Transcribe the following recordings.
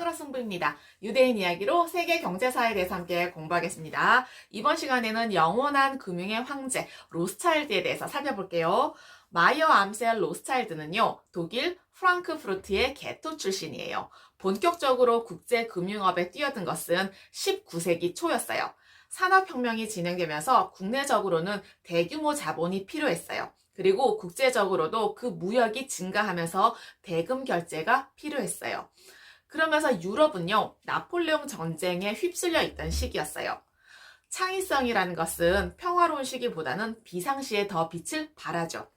살아승부입니다. 유대인 이야기로 세계 경제사에 대해서 함께 공부하겠습니다. 이번 시간에는 영원한 금융의 황제 로스차일드에 대해서 살펴볼게요. 마이어 암셀 로스차일드는요, 독일 프랑크푸르트의 개토 출신이에요. 본격적으로 국제 금융업에 뛰어든 것은 19세기 초였어요. 산업혁명이 진행되면서 국내적으로는 대규모 자본이 필요했어요. 그리고 국제적으로도 그 무역이 증가하면서 대금 결제가 필요했어요. 그러면서 유럽은요, 나폴레옹 전쟁에 휩쓸려 있던 시기였어요. 창의성이라는 것은 평화로운 시기보다는 비상시에 더 빛을 발하죠.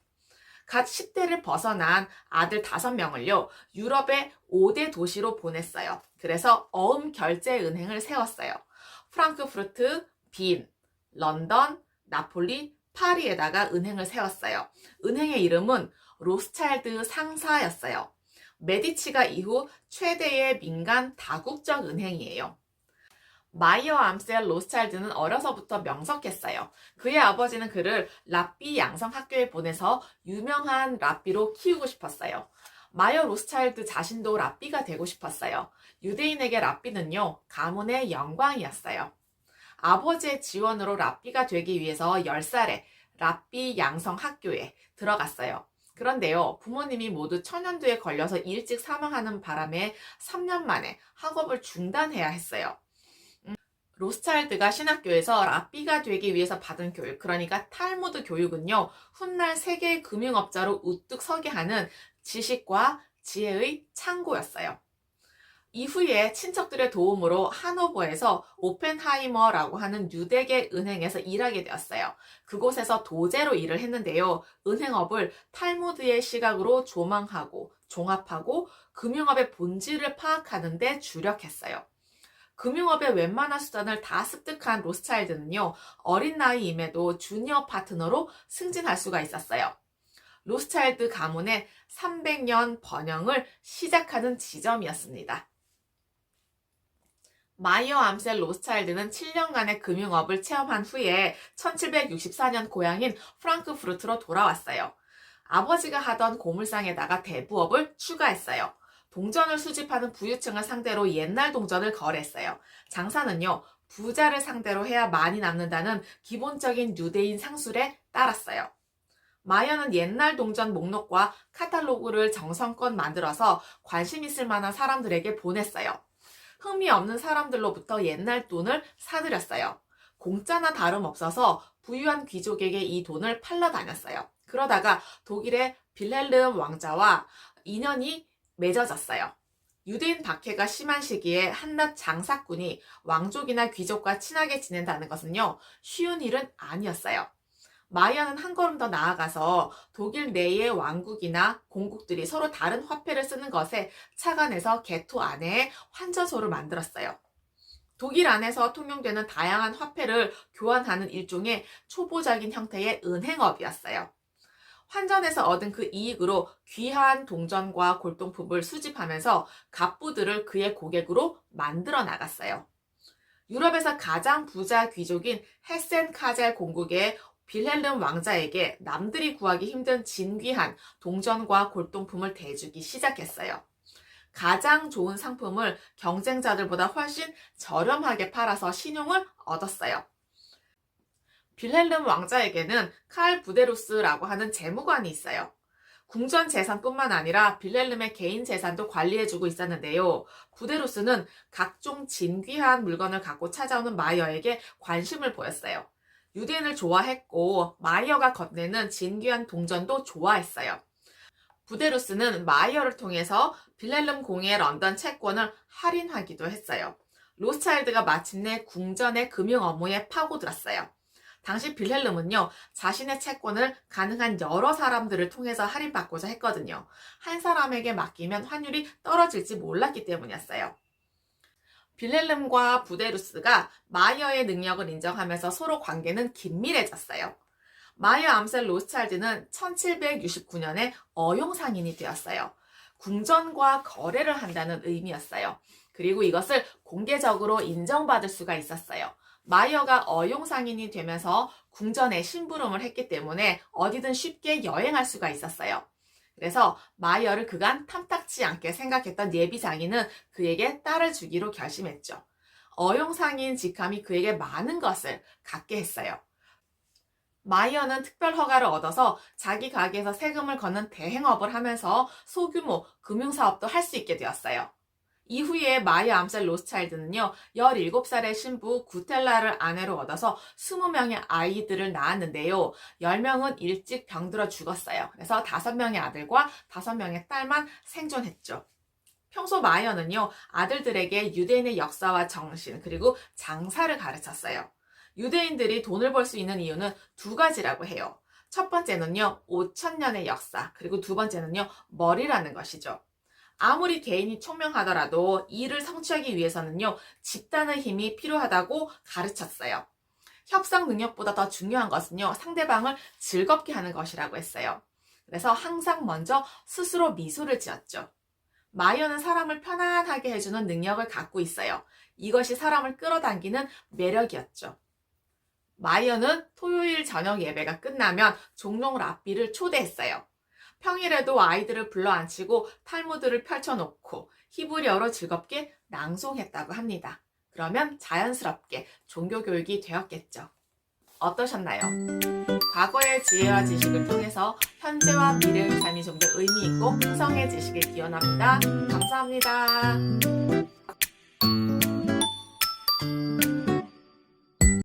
갓 10대를 벗어난 아들 5명을요, 유럽의 5대 도시로 보냈어요. 그래서 어음 결제 은행을 세웠어요. 프랑크푸르트, 빈, 런던, 나폴리, 파리에다가 은행을 세웠어요. 은행의 이름은 로스차일드 상사였어요. 메디치가 이후 최대의 민간 다국적 은행이에요. 마이어 암셀 로스차일드는 어려서부터 명석했어요. 그의 아버지는 그를 랍비 양성학교에 보내서 유명한 랍비로 키우고 싶었어요. 마이어 로스차일드 자신도 랍비가 되고 싶었어요. 유대인에게 랍비는요, 가문의 영광이었어요. 아버지의 지원으로 랍비가 되기 위해서 10살에 랍비 양성학교에 들어갔어요. 그런데요, 부모님이 모두 천연두에 걸려서 일찍 사망하는 바람에 3년 만에 학업을 중단해야 했어요. 로스차일드가 신학교에서 랍비가 되기 위해서 받은 교육, 그러니까 탈무드 교육은요, 훗날 세계의 금융업자로 우뚝 서게 하는 지식과 지혜의 창고였어요. 이후에 친척들의 도움으로 하노버에서 오펜하이머라고 하는 유대계 은행에서 일하게 되었어요. 그곳에서 도제로 일을 했는데요. 은행업을 탈무드의 시각으로 조망하고 종합하고 금융업의 본질을 파악하는 데 주력했어요. 금융업의 웬만한 수단을 다 습득한 로스차일드는요, 어린 나이임에도 주니어 파트너로 승진할 수가 있었어요. 로스차일드 가문의 300년 번영을 시작하는 지점이었습니다. 마이어 암셀 로스차일드는 7년간의 금융업을 체험한 후에 1764년 고향인 프랑크푸르트로 돌아왔어요. 아버지가 하던 고물상에다가 대부업을 추가했어요. 동전을 수집하는 부유층을 상대로 옛날 동전을 거래했어요. 장사는요, 부자를 상대로 해야 많이 남는다는 기본적인 유대인 상술에 따랐어요. 마이어는 옛날 동전 목록과 카탈로그를 정성껏 만들어서 관심 있을 만한 사람들에게 보냈어요. 흥미 없는 사람들로부터 옛날 돈을 사들였어요. 공짜나 다름없어서 부유한 귀족에게 이 돈을 팔러 다녔어요. 그러다가 독일의 빌헬름 왕자와 인연이 맺어졌어요. 유대인 박해가 심한 시기에 한낱 장사꾼이 왕족이나 귀족과 친하게 지낸다는 것은요, 쉬운 일은 아니었어요. 마이어는 한 걸음 더 나아가서 독일 내의 왕국이나 공국들이 서로 다른 화폐를 쓰는 것에 착안해서 개토 안에 환전소를 만들었어요. 독일 안에서 통용되는 다양한 화폐를 교환하는 일종의 초보적인 형태의 은행업이었어요. 환전에서 얻은 그 이익으로 귀한 동전과 골동품을 수집하면서 갑부들을 그의 고객으로 만들어 나갔어요. 유럽에서 가장 부자 귀족인 헤센 카젤 공국의 빌헬름 왕자에게 남들이 구하기 힘든 진귀한 동전과 골동품을 대주기 시작했어요. 가장 좋은 상품을 경쟁자들보다 훨씬 저렴하게 팔아서 신용을 얻었어요. 빌헬름 왕자에게는 칼 부데루스라고 하는 재무관이 있어요. 궁전 재산뿐만 아니라 빌헬름의 개인 재산도 관리해주고 있었는데요. 부데루스는 각종 진귀한 물건을 갖고 찾아오는 마이어에게 관심을 보였어요. 유대인을 좋아했고 마이어가 건네는 진귀한 동전도 좋아했어요. 부데루스는 마이어를 통해서 빌헬름 공의 런던 채권을 할인하기도 했어요. 로스차일드가 마침내 궁전의 금융 업무에 파고들었어요. 당시 빌헬름은요, 자신의 채권을 가능한 여러 사람들을 통해서 할인받고자 했거든요. 한 사람에게 맡기면 환율이 떨어질지 몰랐기 때문이었어요. 빌헬름과 부데루스가 마이어의 능력을 인정하면서 서로 관계는 긴밀해졌어요. 마이어 암셀 로스차일드는 1769년에 어용상인이 되었어요. 궁전과 거래를 한다는 의미였어요. 그리고 이것을 공개적으로 인정받을 수가 있었어요. 마이어가 어용상인이 되면서 궁전에 심부름을 했기 때문에 어디든 쉽게 여행할 수가 있었어요. 그래서 마이어를 그간 탐탁치 않게 생각했던 예비상인은 그에게 딸을 주기로 결심했죠. 어용상인 직함이 그에게 많은 것을 갖게 했어요. 마이어는 특별 허가를 얻어서 자기 가게에서 세금을 걷는 대행업을 하면서 소규모 금융사업도 할 수 있게 되었어요. 이후에 마이어 암셀 로스차일드는요, 17살의 신부 구텔라를 아내로 얻어서 20명의 아이들을 낳았는데요. 10명은 일찍 병들어 죽었어요. 그래서 5명의 아들과 5명의 딸만 생존했죠. 평소 마이어는요, 아들들에게 유대인의 역사와 정신, 그리고 장사를 가르쳤어요. 유대인들이 돈을 벌 수 있는 이유는 두 가지라고 해요. 첫 번째는요, 5,000년의 역사, 그리고 두 번째는요, 머리라는 것이죠. 아무리 개인이 총명하더라도 이를 성취하기 위해서는요, 집단의 힘이 필요하다고 가르쳤어요. 협상 능력보다 더 중요한 것은요, 상대방을 즐겁게 하는 것이라고 했어요. 그래서 항상 먼저 스스로 미소를 지었죠. 마이어는 사람을 편안하게 해주는 능력을 갖고 있어요. 이것이 사람을 끌어당기는 매력이었죠. 마이어는 토요일 저녁 예배가 끝나면 종종 랍비를 초대했어요. 평일에도 아이들을 불러앉히고 탈무드를 펼쳐놓고 히브리어로 즐겁게 낭송했다고 합니다. 그러면 자연스럽게 종교교육이 되었겠죠. 어떠셨나요? 과거의 지혜와 지식을 통해서 현재와 미래의 삶이 좀 더 의미 있고 풍성해지시길 기원합니다. 감사합니다.